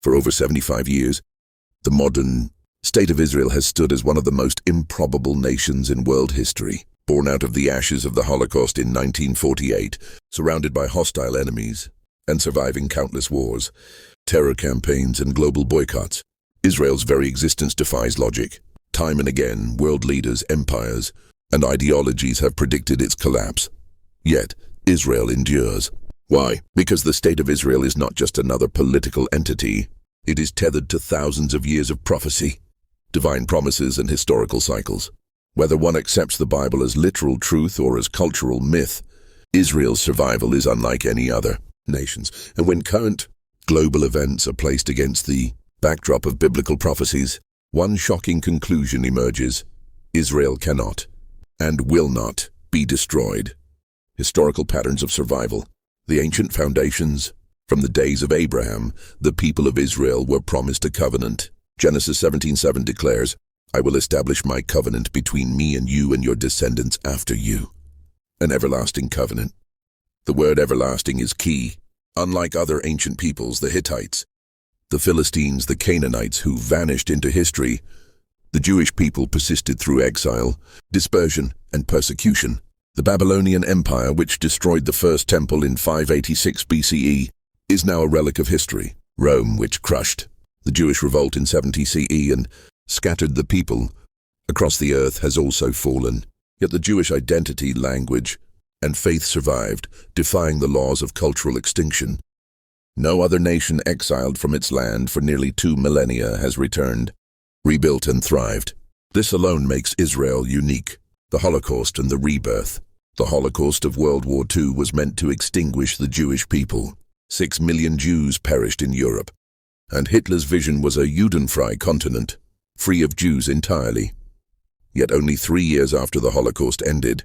For over 75 years, the modern State of Israel has stood as one of the most improbable nations in world history. Born out of the ashes of the Holocaust in 1948, surrounded by hostile enemies, and surviving countless wars, terror campaigns, and global boycotts, Israel's very existence defies logic. Time and again, world leaders, empires, and ideologies have predicted its collapse. Yet, Israel endures. Why? Because the State of Israel is not just another political entity. It is tethered to thousands of years of prophecy, divine promises, and historical cycles. Whether one accepts the Bible as literal truth or as cultural myth, Israel's survival is unlike any other nations. And when current global events are placed against the backdrop of biblical prophecies, one shocking conclusion emerges: Israel cannot and will not be destroyed. Historical patterns of survival. The ancient foundations. From the days of Abraham, the people of Israel were promised a covenant. Genesis 17:7 declares, "I will establish my covenant between me and you and your descendants after you." An everlasting covenant. The word everlasting is key. Unlike other ancient peoples, the Hittites, the Philistines, the Canaanites, who vanished into history, the Jewish people persisted through exile, dispersion, and persecution. The Babylonian Empire, which destroyed the first temple in 586 BCE, is now a relic of history. Rome, which crushed the Jewish revolt in 70 CE and scattered the people across the earth, has also fallen. Yet the Jewish identity, language, and faith survived, defying the laws of cultural extinction. No other nation exiled from its land for nearly 2 millennia has returned, rebuilt, and thrived. This alone makes Israel unique. The Holocaust and the rebirth. The Holocaust of World War II was meant to extinguish the Jewish people. 6 million Jews perished in Europe, and Hitler's vision was a Judenfrei continent, free of Jews entirely. Yet only 3 years after the Holocaust ended,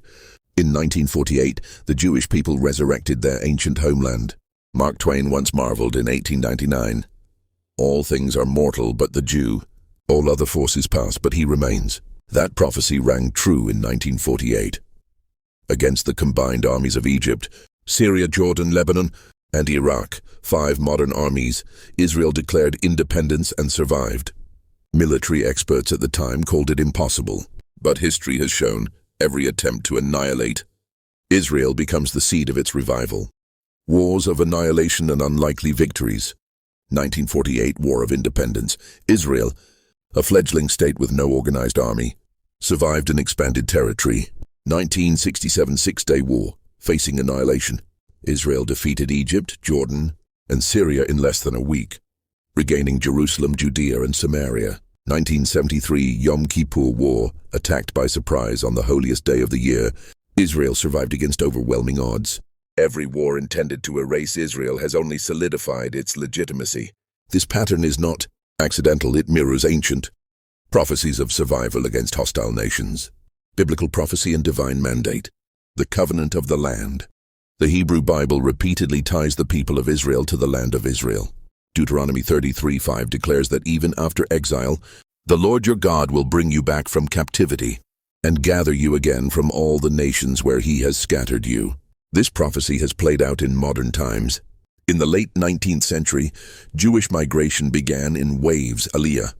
in 1948, the Jewish people resurrected their ancient homeland. Mark Twain once marveled in 1899, "All things are mortal but the Jew. All other forces pass, but he remains." That prophecy rang true in 1948. Against the combined armies of Egypt, Syria, Jordan, Lebanon, and Iraq, 5 modern armies, Israel declared independence and survived. Military experts at the time called it impossible, but history has shown every attempt to annihilate Israel becomes the seed of its revival. Wars of annihilation and unlikely victories. 1948 War of Independence. Israel, a fledgling state with no organized army, survived and expanded territory. 1967 Six-Day War, facing annihilation. Israel defeated Egypt, Jordan, and Syria in less than a week, regaining Jerusalem, Judea, and Samaria. 1973 Yom Kippur War, attacked by surprise on the holiest day of the year. Israel survived against overwhelming odds. Every war intended to erase Israel has only solidified its legitimacy. This pattern is not accidental, it mirrors ancient prophecies of survival against hostile nations. Biblical prophecy and divine mandate. The covenant of the land. The Hebrew Bible repeatedly ties the people of Israel to the land of Israel. Deuteronomy 33:5 declares that even after exile, the Lord your God will bring you back from captivity and gather you again from all the nations where he has scattered you. This prophecy has played out in modern times. In the late 19th century, Jewish migration began in waves, Aliyah.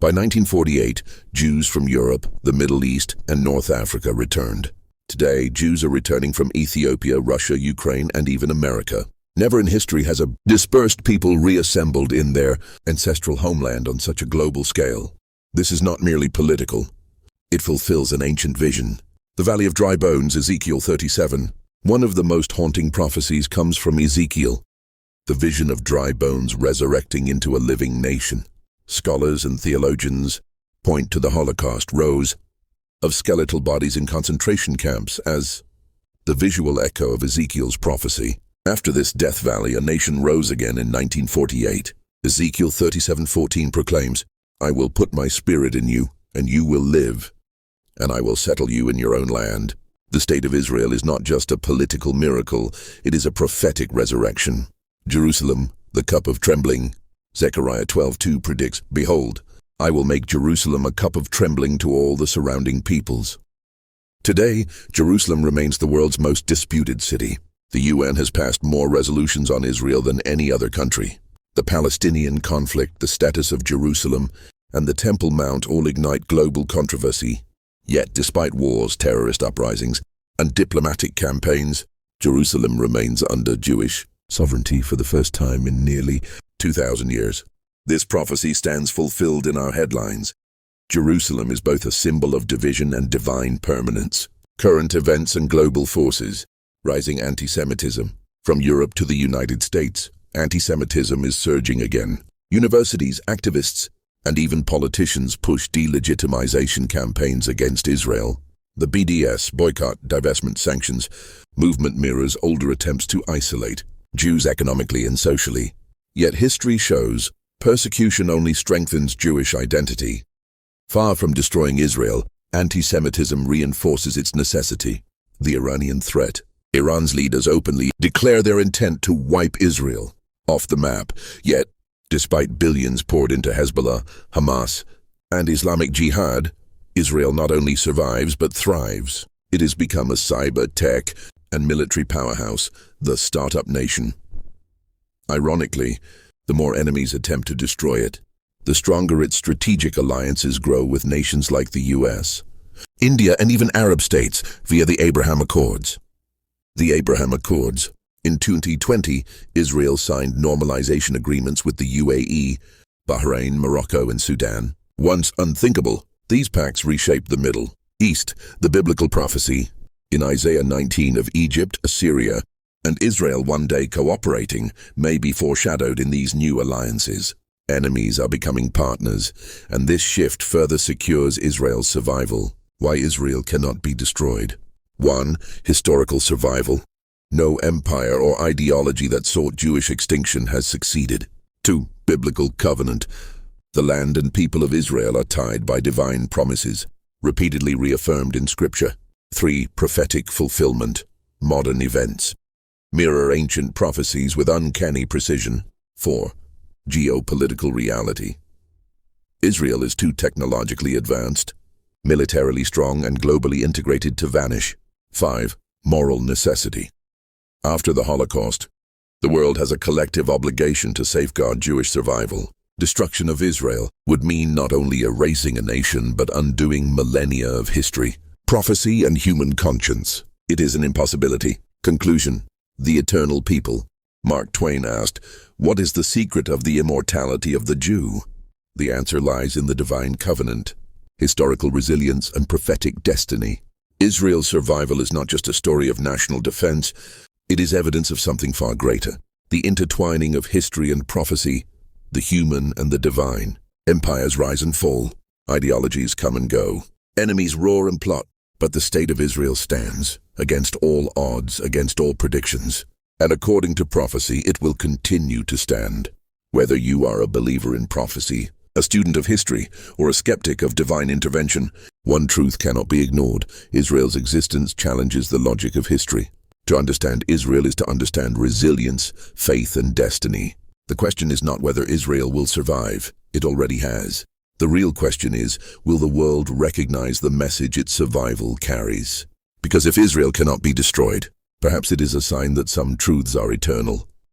By 1948, Jews from Europe, the Middle East, and North Africa returned. Today, Jews are returning from Ethiopia, Russia, Ukraine, and even America. Never in history has a dispersed people reassembled in their ancestral homeland on such a global scale. This is not merely political. It fulfills an ancient vision. The Valley of Dry Bones, Ezekiel 37. One of the most haunting prophecies comes from Ezekiel, the vision of dry bones resurrecting into a living nation. Scholars and theologians point to the Holocaust, rows of skeletal bodies in concentration camps, as the visual echo of Ezekiel's prophecy. After this death valley, a nation rose again in 1948. Ezekiel 37:14 proclaims, "I will put my spirit in you, and you will live, and I will settle you in your own land." The state of Israel is not just a political miracle, it is a prophetic resurrection. Jerusalem, the cup of trembling. Zechariah 12:2 predicts, "Behold, I will make Jerusalem a cup of trembling to all the surrounding peoples." Today, Jerusalem remains the world's most disputed city. The UN has passed more resolutions on Israel than any other country. The Palestinian conflict, the status of Jerusalem, and the Temple Mount all ignite global controversy. Yet, despite wars, terrorist uprisings, and diplomatic campaigns, Jerusalem remains under Jewish sovereignty for the first time in nearly 2,000 years. This prophecy stands fulfilled in our headlines. Jerusalem is both a symbol of division and divine permanence. Current events and global forces. Rising antisemitism. From Europe to the United States, antisemitism is surging again. Universities, activists, and even politicians push delegitimization campaigns against Israel. The BDS, boycott, divestment, sanctions, movement mirrors older attempts to isolate Jews economically and socially. Yet history shows persecution only strengthens Jewish identity. Far from destroying Israel, anti-Semitism reinforces its necessity. The Iranian threat. Iran's leaders openly declare their intent to wipe Israel off the map. Yet, despite billions poured into Hezbollah, Hamas, and Islamic Jihad, Israel not only survives but thrives. It has become a cyber, tech, and military powerhouse, the startup nation. Ironically, the more enemies attempt to destroy it, the stronger its strategic alliances grow with nations like the US, India, and even Arab states via the Abraham Accords. The Abraham Accords. In 2020, Israel signed normalization agreements with the UAE, Bahrain, Morocco, and Sudan. Once unthinkable, these pacts reshaped the Middle East, the biblical prophecy in Isaiah 19 of Egypt, Assyria, and Israel one day cooperating may be foreshadowed in these new alliances. Enemies are becoming partners, and this shift further secures Israel's survival. Why Israel cannot be destroyed. 1. Historical survival. No empire or ideology that sought Jewish extinction has succeeded. 2. Biblical covenant. The land and people of Israel are tied by divine promises, repeatedly reaffirmed in Scripture. 3. Prophetic fulfillment. Modern events. Mirror ancient prophecies with uncanny precision. 4. Geopolitical reality. Israel is too technologically advanced, militarily strong, and globally integrated to vanish. 5. Moral necessity. After the Holocaust, the world has a collective obligation to safeguard Jewish survival. Destruction of Israel would mean not only erasing a nation but undoing millennia of history, prophecy, and human conscience. It is an impossibility. Conclusion. The eternal people. Mark Twain asked, "What is the secret of the immortality of the Jew?" The answer lies in the divine covenant, historical resilience, and prophetic destiny. Israel's survival is not just a story of national defense, it is evidence of something far greater. The intertwining of history and prophecy, the human and the divine. Empires rise and fall, ideologies come and go, enemies roar and plot, but the state of Israel stands, against all odds, against all predictions. And according to prophecy, it will continue to stand. Whether you are a believer in prophecy, a student of history, or a skeptic of divine intervention, one truth cannot be ignored. Israel's existence challenges the logic of history. To understand Israel is to understand resilience, faith, and destiny. The question is not whether Israel will survive. It already has. The real question is, will the world recognize the message its survival carries? Because if Israel cannot be destroyed, perhaps it is a sign that some truths are eternal.